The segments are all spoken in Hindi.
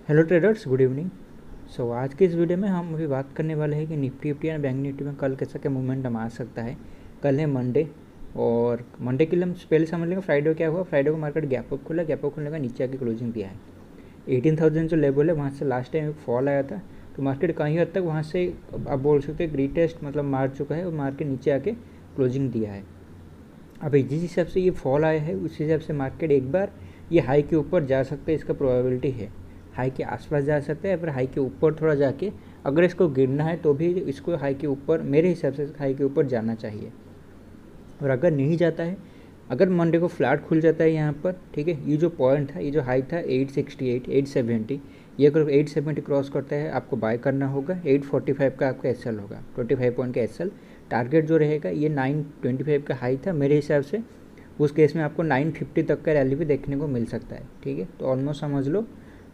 Hello traders, good evening. आज की इस वीडियो में हम अभी बात करने वाले हैं कि निफ्टी या बैंक निफ्टी में कल कैसा क्या मूवमेंटम आ सकता है। कल है मंडे, और मंडे के लिए हम पहले समझ लेंगे फ्राइडे को क्या हुआ। फ्राइडे को मार्केट गैप अप खुला, गैप अप खुलने का नीचे आके क्लोजिंग दिया है 18,000 जो लेवल है, वहाँ से लास्ट टाइम एक फॉल आया था। तो मार्केट कहीं हद तक वहाँ से आप बोल सकते हैं रीटेस्ट मतलब मार चुका है और मार्केट नीचे आके क्लोजिंग दिया है। अब जिस हिसाब से ये फॉल आया है उस हिसाब से मार्केट एक बार ये हाई के ऊपर जा सकता है, इसका प्रोबेबिलिटी है। हाई के आसपास जा सकता है, फिर हाई के ऊपर थोड़ा जाके अगर इसको गिरना है तो भी इसको हाई के ऊपर, मेरे हिसाब से हाई के ऊपर जाना चाहिए। और अगर नहीं जाता है, अगर मंडे को फ्लैट खुल जाता है यहाँ पर, ठीक है, ये जो पॉइंट था, ये जो हाई था 868 870, ये अगर 870 क्रॉस करता है आपको बाय करना होगा। 845 का आपका एसएल होगा, 25 पॉइंट का एसएल। टारगेट जो रहेगा ये 925 का हाई था मेरे हिसाब से। उस केस में आपको 950 तक का रैली भी देखने को मिल सकता है, ठीक है। तो ऑलमोस्ट समझ लो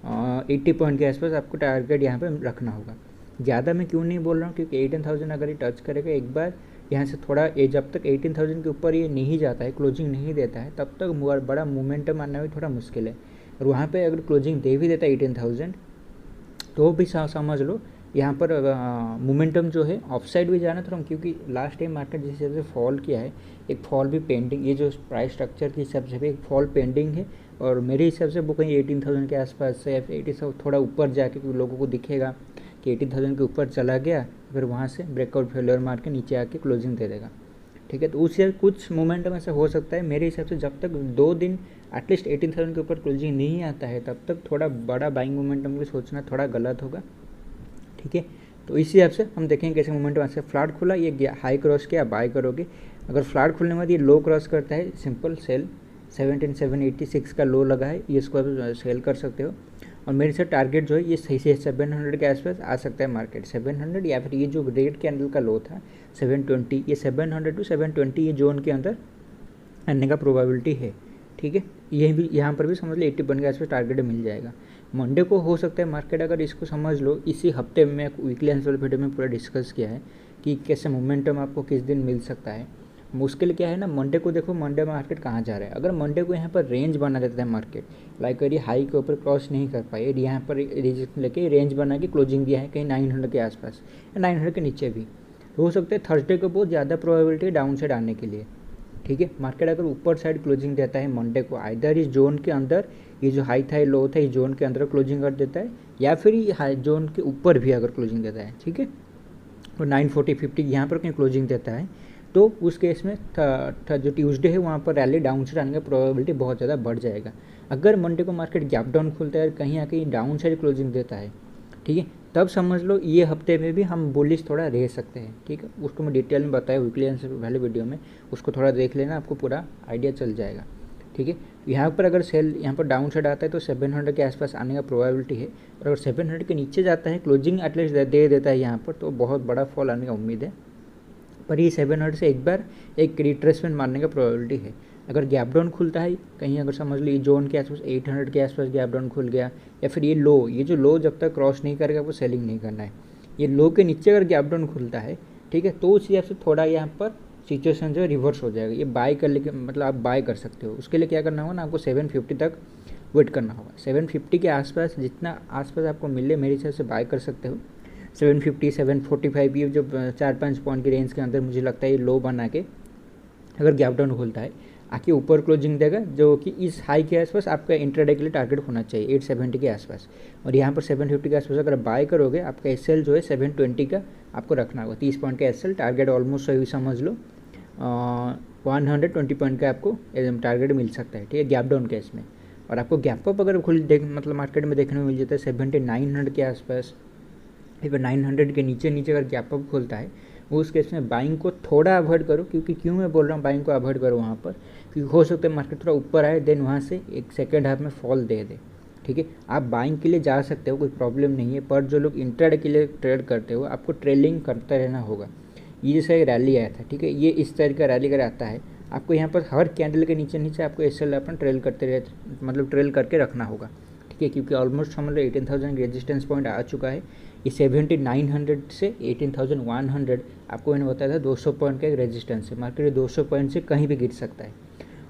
80 पॉइंट के आसपास आपको टारगेट यहाँ पे रखना होगा। ज़्यादा मैं क्यों नहीं बोल रहा हूँ, क्योंकि 18,000 अगर ये टच करेगा एक बार यहाँ से, थोड़ा जब तक 18,000 के ऊपर ये नहीं जाता है, क्लोजिंग नहीं देता है, तब तक बड़ा मोमेंटम आना भी थोड़ा मुश्किल है। और वहाँ पे अगर क्लोजिंग दे भी देता है 18,000, तो भी समझ लो यहाँ पर मोमेंटम जो है ऑफ साइड भी जाना थोड़ा, क्योंकि लास्ट टाइम मार्केट जिस हिसाब से फॉल किया है, एक फॉल भी पेंडिंग, ये जो प्राइस स्ट्रक्चर के हिसाब से भी एक फॉल पेंडिंग है। और मेरे हिसाब से वो कहीं 18,000 के आसपास से या फिर 80 थोड़ा ऊपर जाके लोगों को दिखेगा कि 18,000 के ऊपर चला गया, फिर वहाँ से ब्रेकआउट फेलियर मार के नीचे आके क्लोजिंग दे देगा, ठीक है। तो उससे कुछ मोमेंटम ऐसा हो सकता है मेरे हिसाब से। जब तक 2 दिन एटलीस्ट 18,000 के ऊपर क्लोजिंग नहीं आता है, तब तक थोड़ा बड़ा बाइंग मोमेंटम की सोचना थोड़ा गलत होगा, ठीक है। तो इसी हिसाब से हम देखेंगे कैसे मोमेंटम ऐसे। फ्लैट खुला, ये हाई क्रॉस किया, बाय करोगे। अगर फ्लैट खुलने के बाद ये लो क्रॉस करता है, सिंपल सेल। 17,786 का लो लगा है, ये इसको आप सेल कर सकते हो। और मेरे से टारगेट जो है ये सही से 700 के आसपास आ सकता है मार्केट, 700, या फिर ये जो रेड कैंडल का लो था 720, ये 700 to 720 ये जोन के अंदर आने का प्रोबेबिलिटी है, ठीक है। ये भी यहाँ पर भी समझ लो 80 पॉइंट के आसपास टारगेट मिल जाएगा। मंडे को हो सकता है मार्केट, अगर इसको समझ लो इसी हफ्ते में वीकली एनालिसिस वीडियो में पूरा डिस्कस किया है कि कैसे मोमेंटम आपको किस दिन मिल सकता है। मुश्किल क्या है ना, मंडे को देखो, मंडे मार्केट कहाँ जा रहा है। अगर मंडे को यहाँ पर रेंज बना देता है मार्केट, लाइक अगर ये हाई के ऊपर क्रॉस नहीं कर पाए, यहाँ पर लेके रेंज बना के क्लोजिंग दिया है कहीं 900 के आसपास या 900 के नीचे भी, तो हो सकता है थर्सडे को बहुत ज़्यादा प्रोबेबिलिटी है डाउन साइड आने के लिए, ठीक है। मार्केट अगर ऊपर साइड क्लोजिंग देता है मंडे को, आइदर इस जोन के अंदर, ये जो हाई था ये लो था, इस जोन के अंदर क्लोजिंग कर देता है, या फिर ये हाई जोन के ऊपर भी अगर क्लोजिंग देता है, ठीक है, और 940 50 यहाँ पर कहीं क्लोजिंग देता है, तो उस केस में जो ट्यूसडे है वहाँ पर रैली डाउन साइड आने का प्रोबेबिलिटी बहुत ज़्यादा बढ़ जाएगा। अगर मंडे को मार्केट गैप डाउन खुलता है, कहीं ना कहीं डाउन साइड क्लोजिंग देता है, ठीक है, तब समझ लो ये हफ्ते में भी हम बुलिश थोड़ा रह सकते हैं, ठीक है। उसको मैं डिटेल में बताया वीकली एनालिसिस वाले वीडियो में, उसको थोड़ा देख लेना, आपको पूरा आइडिया चल जाएगा, ठीक है। यहाँ पर अगर सेल यहाँ पर डाउन साइड आता है तो 700 के आसपास आने का प्रोबेबिलिटी है, और अगर 700 के नीचे जाता है, क्लोजिंग एटलीस्ट दे देता है यहाँ पर, तो बहुत बड़ा फॉल आने का उम्मीद है। पर ये 700 से एक बार एक रिट्रेसमेंट मारने का प्रोबेबिलिटी है। अगर गैप डाउन खुलता है कहीं, अगर समझ लो ये जोन के आसपास 800 के आसपास गैप डाउन खुल गया, या फिर ये लो, ये जो लो जब तक क्रॉस नहीं करेगा वो सेलिंग नहीं करना है। ये लो के नीचे अगर गैप डाउन खुलता है, ठीक है, तो उस हिसाब से थोड़ा यहाँ पर सिचुएशन जो है रिवर्स हो जाएगा। ये बाय कर लेके मतलब आप बाय कर सकते हो। उसके लिए क्या करना होगा ना, आपको 750 तक वेट करना होगा। 750 के आसपास जितना आसपास आपको मिले मेरे हिसाब से बाय कर सकते हो। 750 745 ये जो 4-5 पॉइंट की रेंज के अंदर मुझे लगता है ये लो बना के अगर गैप डाउन खुलता है, आके ऊपर क्लोजिंग देगा, जो कि इस हाई के आसपास आपका इंट्राडे के लिए टारगेट होना चाहिए 870 के आसपास। और यहाँ पर 750 के आसपास अगर बाय करोगे, आपका एसएल जो है 720 का आपको रखना होगा। 30 पॉइंट का एसएल टारगेट ऑलमोस्ट सही समझ लो 120 पॉइंट का आपको टारगेट मिल सकता है, ठीक है, गैप डाउन केस में। और आपको गैप अप अगर मतलब मार्केट में देखने को मिल जाता है 7900 के आसपास, फिर 900 के नीचे अगर गैप अप खुलता है, उस केस में बाइंग को थोड़ा अवॉइड करो। क्योंकि क्यों मैं बोल रहा हूँ बाइंग को अवॉइड करो वहाँ पर, क्योंकि हो सकता है मार्केट थोड़ा ऊपर आए, देन वहाँ से एक सेकेंड हाफ में फॉल दे दे, ठीक है। आप बाइंग के लिए जा सकते हो, कोई प्रॉब्लम नहीं है, पर जो लोग इंट्राडे के लिए ट्रेड करते हो, आपको ट्रेलिंग करते रहना होगा। ये जैसे एक रैली आया था, ठीक है, ये इस तरह का रैली अगर आता है, आपको यहाँ पर हर कैंडल के नीचे आपको एसएल अपन ट्रेल करते रहे, मतलब ट्रेल करके रखना होगा, ठीक है। क्योंकि ऑलमोस्ट समझ लो 18,000 रेजिस्टेंस पॉइंट आ चुका है। ये 7900 से 18,100 आपको मैंने बताया था 200 पॉइंट का एक रेजिस्टेंस है। मार्केट 200 पॉइंट से कहीं भी गिर सकता है,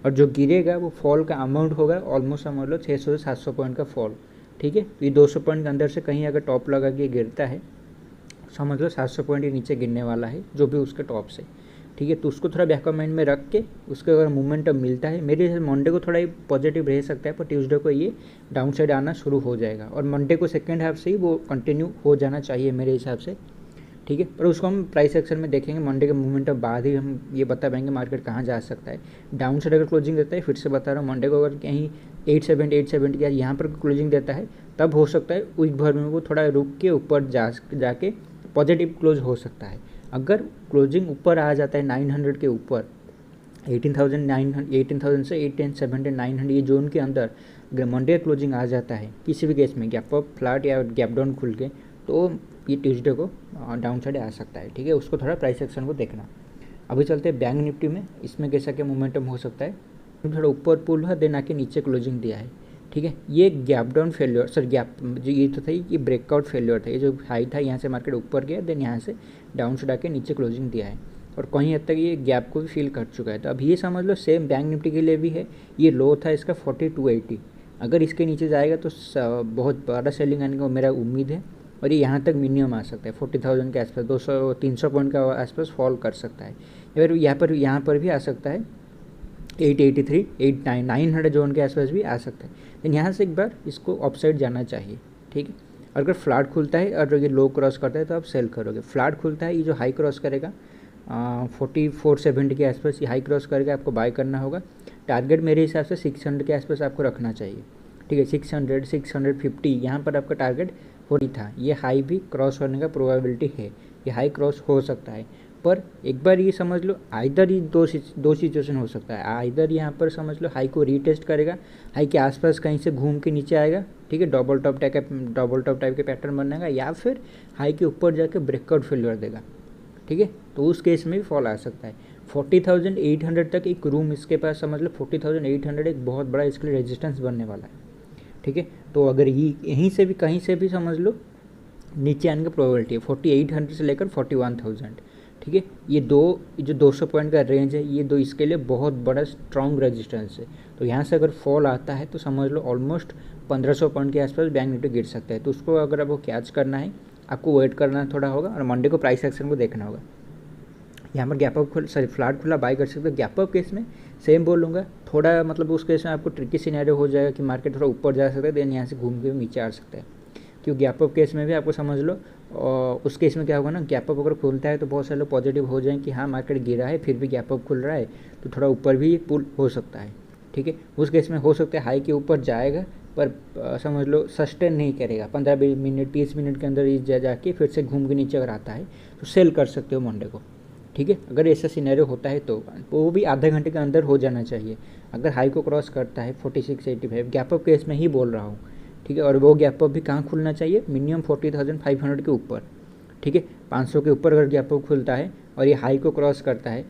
और जो गिरेगा वो फॉल का अमाउंट होगा ऑलमोस्ट समझ लो 600 से 700 पॉइंट का फॉल, ठीक है। ये 200 पॉइंट के अंदर से कहीं अगर टॉप लगा के गिरता है, समझ लो 700 पॉइंट के नीचे गिरने वाला है जो भी उसके टॉप से, ठीक है। तो उसको थोड़ा बैकअप माइंड में रख के उसके अगर मोमेंटम मिलता है, मेरे हिसाब मंडे को थोड़ा ही पॉजिटिव रह सकता है, पर ट्यूसडे को ये डाउन साइड आना शुरू हो जाएगा और मंडे को सेकेंड हाफ से ही वो कंटिन्यू हो जाना चाहिए मेरे हिसाब से, ठीक है। पर उसको हम प्राइस एक्शन में देखेंगे, मंडे के मोमेंटम बाद ही हम ये बता पाएंगे मार्केट कहाँ जा सकता है। डाउन साइड अगर क्लोजिंग देता है, फिर से बता रहा हूँ, मंडे को अगर कहीं 870 या यहाँ पर क्लोजिंग देता है, तब हो सकता है वीक भर में वो थोड़ा रुक के ऊपर जाके पॉजिटिव क्लोज हो सकता है। अगर क्लोजिंग ऊपर आ जाता है 900 के ऊपर, 18,000 से 1870 900 ये जोन के अंदर अगर मंडे क्लोजिंग आ जाता है किसी भी केस में, गैप अप फ्लैट या गैप डाउन खुल के, तो ये ट्यूसडे को डाउन साइड आ सकता है, ठीक है। उसको थोड़ा प्राइस एक्शन को देखना। अभी चलते हैं बैंक निफ्टी में, इसमें कैसा क्या मोमेंटम हो सकता है। थोड़ा ऊपर पुल हुआ, देन आके नीचे क्लोजिंग दिया है, ठीक है। ये gap down failure, sir gap जो ये तो था, ये ब्रेकआउट फेल्योर था। ये जो हाई था यहाँ से मार्केट ऊपर गया, देन यहाँ से डाउन साइड आके नीचे क्लोजिंग दिया है और कहीं हद तक ये गैप को भी फील कर चुका है। तो अब ये समझ लो सेम बैंक निफ्टी के लिए भी है। ये लो था इसका 4280, अगर इसके नीचे जाएगा तो बहुत बड़ा सेलिंग आने का मेरा उम्मीद है और ये यहाँ तक मिनिमम आ सकता है 40,000 के आसपास, 200-300 पॉइंट का आसपास फॉल कर सकता है। फिर यहाँ पर भी आ सकता है 883, 900 जोन के आसपास भी आ सकता है। लेकिन यहाँ से एक बार इसको अपसाइड जाना चाहिए, ठीक है। अगर फ्लैट खुलता है और ये लो क्रॉस करता है तो आप सेल करोगे। फ्लैट खुलता है, ये जो हाई क्रॉस करेगा 4470 के आसपास, ये हाई क्रॉस करके आपको बाय करना होगा। टारगेट मेरे हिसाब से 600 के आसपास आपको रखना चाहिए, ठीक है। 600, 650 यहाँ पर आपका टारगेट 40 था। ये हाई भी क्रॉस होने का प्रोबेबिलिटी है, ये हाई क्रॉस हो सकता है। पर एक बार ये समझ लो, आइदर ही दो सिचुएशन हो सकता है। आइदर यहाँ पर समझ लो हाई को रीटेस्ट करेगा, हाई के आसपास कहीं से घूम के नीचे आएगा, ठीक है, डबल टॉप टाइप के पैटर्न बनेगा, या फिर हाई के ऊपर जाके ब्रेकआउट फेलियर देगा, ठीक है। तो उस केस में भी फॉल आ सकता है। 40,800 तक एक रूम इसके पास, समझ लो 40,800 एक बहुत बड़ा इसके लिए रेजिस्टेंस बनने वाला है, ठीक है। तो अगर यहीं से भी कहीं से भी समझ लो नीचे आने की प्रोबेबिलिटी है 4800 से लेकर 41,000, ठीक है। ये जो 200 पॉइंट का रेंज है, ये दो इसके लिए बहुत बड़ा स्ट्रॉन्ग रेजिस्टेंस है। तो यहाँ से अगर फॉल आता है तो समझ लो ऑलमोस्ट 1500 पॉइंट के आसपास बैंक निफ्टी गिर सकता है। तो उसको अगर आपको कैच करना है, आपको वेट करना थोड़ा होगा और मंडे को प्राइस एक्शन को देखना होगा। यहाँ पर गैप अप फ्लैट खुला बाय कर सकते हो। गैप अप केस में सेम बोलूँगा, थोड़ा मतलब उस केस में आपको ट्रिकी सिनेरियो हो जाएगा कि मार्केट थोड़ा ऊपर जा सकता है, देन यहाँ से घूम के नीचे आ सकता है। क्योंकि गैप अप केस में भी आपको समझ लो, और उस केस में क्या होगा ना, गैप अप अगर खुलता है तो बहुत सारे लोग पॉजिटिव हो जाएं कि हाँ मार्केट गिरा है फिर भी गैप अप खुल रहा है तो थोड़ा ऊपर भी पुल हो सकता है, ठीक है। उस केस में हो सकता है हाई के ऊपर जाएगा पर समझ लो सस्टेन नहीं करेगा, 15-20 मिनट 30 मिनट के अंदर इस जाके फिर से घूम के नीचे अगर आता है तो सेल कर सकते हो मंडे को, ठीक है। अगर ऐसा सिनेरियो होता है तो वो भी आधे घंटे के अंदर हो जाना चाहिए। अगर हाई को क्रॉस करता है 4685, गैप अप केस में ही बोल रहा हूँ, ठीक है। और वो गैप अप भी कहाँ खुलना चाहिए, मिनिमम 40,500 के ऊपर, ठीक है। 500 के ऊपर अगर गैप अप खुलता है और ये हाई को क्रॉस करता है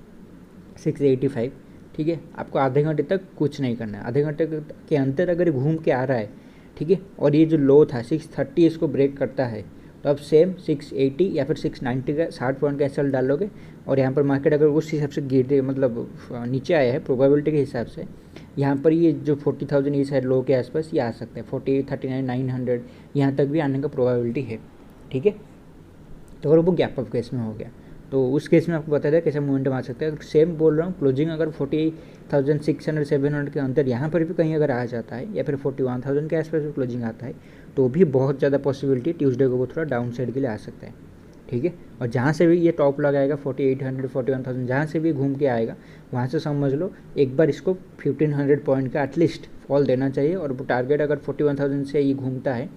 685, ठीक है, आपको आधे घंटे तक कुछ नहीं करना है। आधे घंटे के अंदर अगर घूम के आ रहा है, ठीक है, और ये जो लो था 630 इसको ब्रेक करता है तो आप सेम 680 या फिर 690 का 60 पॉइंट का एसएल डालोगे और यहाँ पर मार्केट अगर उस हिसाब से गिर मतलब नीचे आया है प्रोबेबिलिटी के हिसाब से, यहाँ पर ये जो 40,000 इस है लो के आसपास ये आ सकता है, 40, 39, 900 यहाँ तक भी आने का प्रोबेबिलिटी है, ठीक है। तो अगर वो गैप अप केस में हो गया तो उस केस में आपको बता दिया कैसा मोमेंटम आ सकता है। सेम बोल रहा हूँ, क्लोजिंग अगर 40,600 700 के अंदर यहाँ पर भी कहीं अगर आ जाता है या फिर 41,000 के आसपास भी क्लोजिंग आता है तो भी बहुत ज़्यादा पॉसिबिलिटी ट्यूसडे को वो थोड़ा डाउन साइड के लिए आ सकता है, ठीक है। और जहाँ से भी ये टॉप लगाएगा 4800 41,000 जहाँ से भी घूम के आएगा वहाँ से समझ लो एक बार इसको 1500 पॉइंट का एटलीस्ट फॉल देना चाहिए। और वो टारगेट अगर 41,000 से ये घूमता है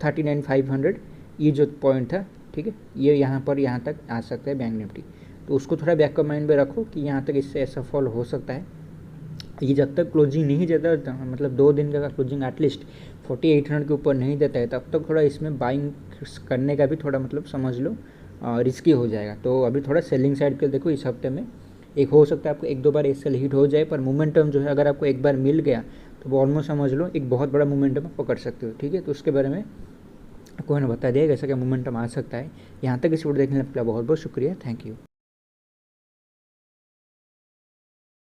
39,500 ये जो पॉइंट था, ठीक है, ये यहाँ तक आ सकता है बैंक निफ्टी। तो उसको थोड़ा बैकअप माइंड में रखो कि यहाँ तक इससे ऐसा फॉल हो सकता है। ये जब तक क्लोजिंग नहीं देता मतलब 2 दिन का क्लोजिंग एटलीस्ट 4800 के ऊपर नहीं देता है तब तक थोड़ा इसमें बाइंग करने का भी थोड़ा मतलब समझ लो रिस्की हो जाएगा। तो अभी थोड़ा सेलिंग साइड के देखो, इस हफ्ते में एक हो सकता है आपको 1-2 बार एसएल हिट हो जाए, पर मोमेंटम जो है अगर आपको एक बार मिल गया तो वो ऑलमोस्ट समझ लो एक बहुत बड़ा मोमेंटम आप पकड़ सकते हो, ठीक है। तो उसके बारे में आपको मैंने बता दिया कैसा क्या मोमेंटम आ सकता है। यहाँ तक इस वीडियो देखने के लिए बहुत बहुत शुक्रिया, थैंक यू।